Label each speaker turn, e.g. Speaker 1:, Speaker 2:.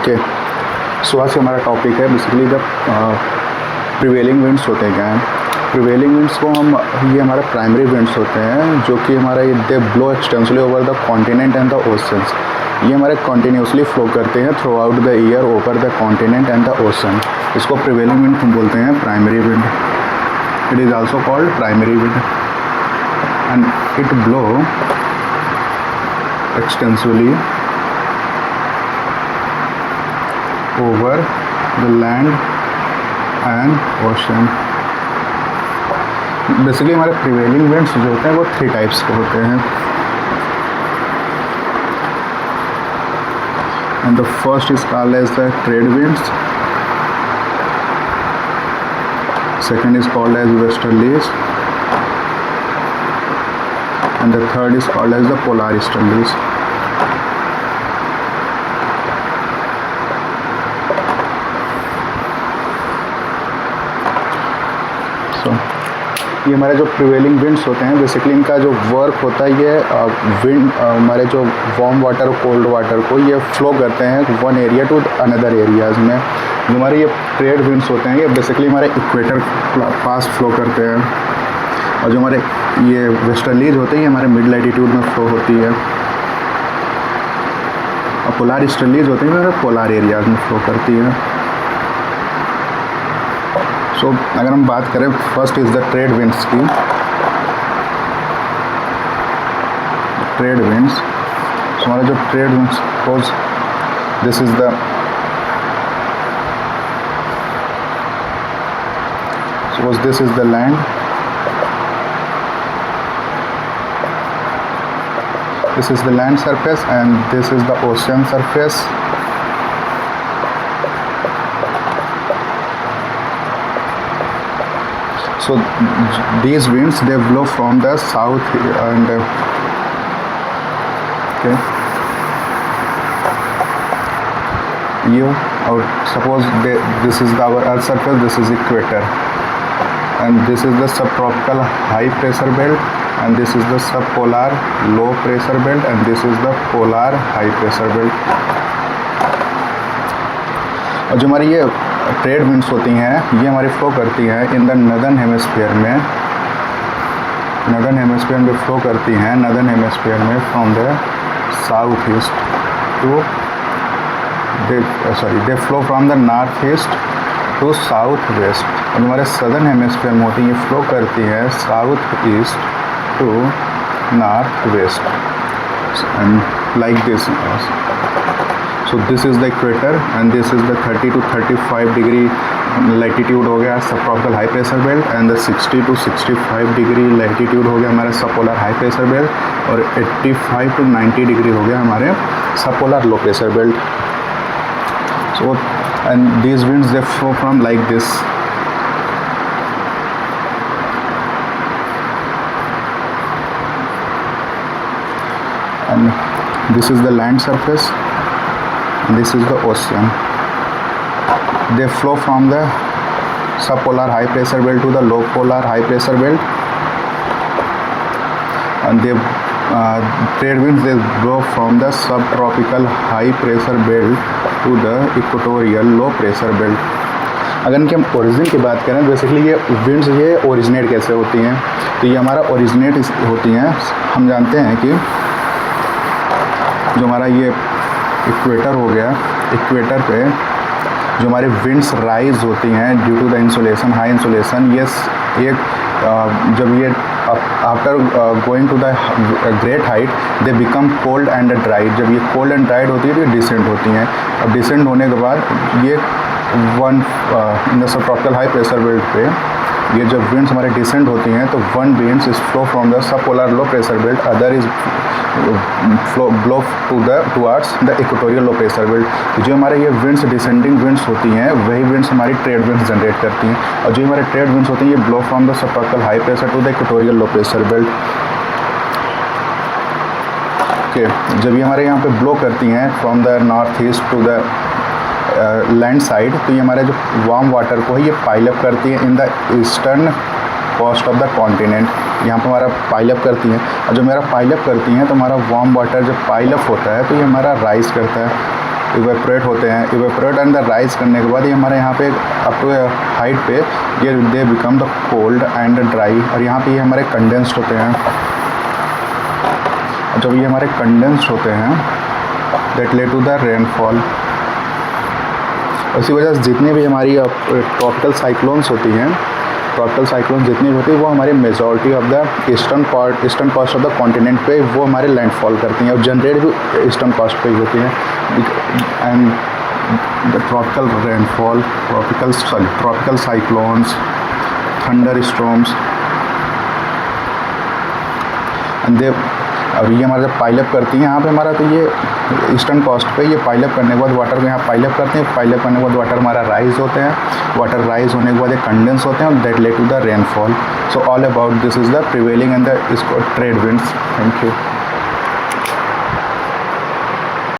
Speaker 1: Okay, सो आज हमारा topic है बेसिकली द प्रिवेलिंग विंड्स होते हैं क्या हैं। प्रिवेलिंग विंड्स को हम ये हमारे प्राइमरी विंड्स होते हैं जो कि हमारा they blow extensively over the continent and the oceans. ये हमारे कंटिन्यूसली फ्लो करते हैं throughout the year over the continent and the ocean. इसको प्रिवेलिंग विंड हम बोलते हैं primary wind. It is also called primary wind and it blow extensively over the land and ocean। Basically हमारे prevailing winds जो होते हैं वो 3 types के होते हैं। And the first is called as the trade winds, second is called as westerlies and the third is called as the polar easterlies. ये हमारे जो प्रिवेलिंग विंड्स होते हैं बेसिकली इनका जो वर्क होता है ये विंड हमारे जो वार्म वाटर और कोल्ड वाटर को ये फ्लो करते हैं one area to another areas में। जो हमारे ये ट्रेड विंड्स होते हैं ये बेसिकली हमारे इक्वेटर पास फ्लो करते हैं और जो हमारे ये वेस्टर्लीज होते हैं ये हमारे मिड लैटिट्यूड में फ्लो होती है और पोलर ईस्टर्लीज होते हैं हमारे पोलर एरियाज़ में फ्लो करती है। तो अगर हम बात करें first is the trade winds की। ट्रेड विंड्स हमारा जो trade winds suppose this is the land, this is the land surface and this is the ocean surface। So these winds they blow from the south and okay you or suppose this is our earth surface, this is equator and this is the subtropical high pressure belt and this is the subpolar low pressure belt and this is the polar high pressure belt। और जो हमारी ये trade winds होती हैं ये हमारी flow करती हैं इन द नदर्न हेमिस्फीयर में। नदर्न हेमिस्फीयर में फ्लो करती हैं नदर्न हेमिस्फीयर में from the south east to they flow from the north east to south west. और हमारे सदर्न हेमिस्फीयर में होती हैं ये फ्लो करती हैं south east to north west and like this. So this is the equator and this is the 30 to 35 degree latitude हो गया subtropical high pressure belt and the 60 to 65 degree latitude हो गया हमारा subpolar high pressure belt और 85 to 90 degree हो गया हमारे subpolar low pressure belt। So and these winds they flow from like this। And this is the land surface, this is the ocean। They flow from the subpolar high pressure belt to the low polar high pressure belt and they trade winds they blow from the subtropical high pressure belt to the equatorial low pressure belt। अगर इनके हम origin की बात करें basically ये winds ये originate कैसे होती हैं तो ये हमारा ओरिजिनेट होती हैं। हम जानते हैं कि जो हमारा ये इक्वेटर हो गया, इक्वेटर पे जो हमारे विंड्स राइज होती हैं due to the insulation high insulation ये जब ये after going to the great height they become cold and dried. जब ये कोल्ड एंड ड्राइड होती है तो ये डिसेंट होती हैं और डिसेंट होने के बाद ये one in the subtropical high pressure belt पे ये जब विंड्स हमारे डिसेंट होती हैं तो one winds is flow from the subpolar low pressure belt, other is blow towards the equatorial low pressure belt. जो हमारे ये विंड्स डिसेंडिंग विंड्स होती हैं वही विंड्स हमारी ट्रेड विंड्स जनरेट करती हैं और जो हमारे ट्रेड विंड्स होती हैं ये blow from the subtropical high pressure to the equatorial low pressure belt. Okay, जब ये हमारे यहाँ पे ब्लो करती हैं from the north east to the land side तो ये हमारे जो वार्म वाटर को है ये पाइल अप करती है in the eastern coast of the continent. यहाँ पर हमारा पाइल अप करती हैं और जब हमारा पाइल अप करती हैं तो हमारा वार्म वाटर जब पाइल अप होता है तो ये हमारा राइज करता है इवेपोरेट होते हैं, इवेपोरेट एंड द राइज करने के बाद ये हमारे यहाँ पे अप टू हाइट पे ये they become the cold and dry, और यहाँ पे ये हमारे कंडेंस्ड होते हैं। जब ये हमारे कंडेंस्ड होते हैं दैट ले टू द रेनफॉल। इसी वजह से जितनी भी हमारी ट्रॉपिकल साइक्लोन्स होती हैं, ट्रॉपिकल साइक्लोन जितनी भी होती है वो हमारी majority of the eastern coast of the continent पे वो हमारे लैंडफॉल करती हैं और जनरेट भी ईस्टर्न कोस्ट पे ही होती हैं। And the tropical rainfall, tropical cyclones, thunder storms and they, और ये हमारा जब पाइलअप करती हैं यहाँ पे हमारा, तो ये ईस्टर्न कोस्ट पे ये पाइलअप करने के बाद वाटर को यहाँ पाइलअप करते हैं, पाइलअप करने के बाद वाटर हमारा राइज होते हैं, वाटर राइज होने के बाद ये कंडेंस होते हैं और that led to the rainfall. So all about this is the prevailing and the इसको ट्रेड विंड्स। Thank you.